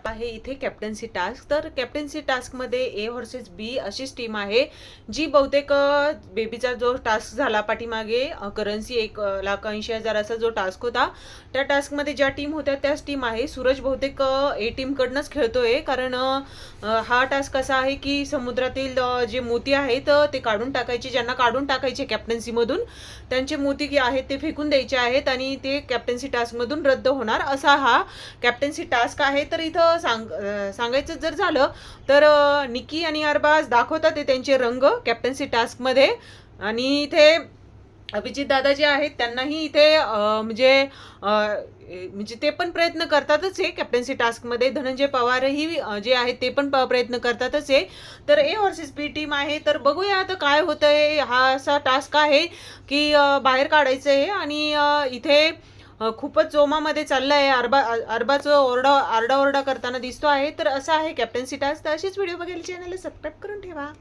आहे इथे captaincy task. तर कॅप्टन्सी टास्कमध्ये ए व्हर्सेस बी अशीच टीम आहे जी बहुतेक बेबीचा जो टास्क झाला पाठीमागे करन्सी 1,80,000 असा जो टास्क होता, त्या टास्कमध्ये ज्या टीम होत्या त्याच टीम आहे. सूरज बहुतेक ए टीमकडनंच खेळतोय, कारण हा टास्क असा आहे की समुद्रातील जे मोती आहेत ते काढून टाकायचे. ज्यांना काढून टाकायचे कॅप्टन्सीमधून त्यांचे मोती जे आहेत ते फेकून द्यायचे आहेत आणि ते कॅप्टन्सी टास्कमधून रद्द होणार असा हा कॅप्टन्सी टास्क आहे. तर इथं सांगायचं जर झालं तर निकी आणि अरबाज दाखवतात ते त्यांचे रंग कॅप्टन्सी टास्कमध्ये. आणि इथे अभिजित दादा जे आहेत त्यांनाही इथे म्हणजे ते पण प्रयत्न करतातच आहे कॅप्टन्सी टास्कमध्ये. धनंजय पवारही जे आहेत ते पण प्रयत्न करतातच आहे. तर ए व्हर्सेस बी टीम आहे. तर बघूया आता काय होतंय. हा असा टास्क आहे की बाहेर काढायचं आहे आणि इथे खूपच जोमामध्ये चाललंय. अरबाचं आरडाओरडा करताना दिसतो आहे. तर असं आहे कॅप्टन्सी टास्क. तर अशीच व्हिडिओ बघायला चॅनलला सबस्क्राईब करून ठेवा.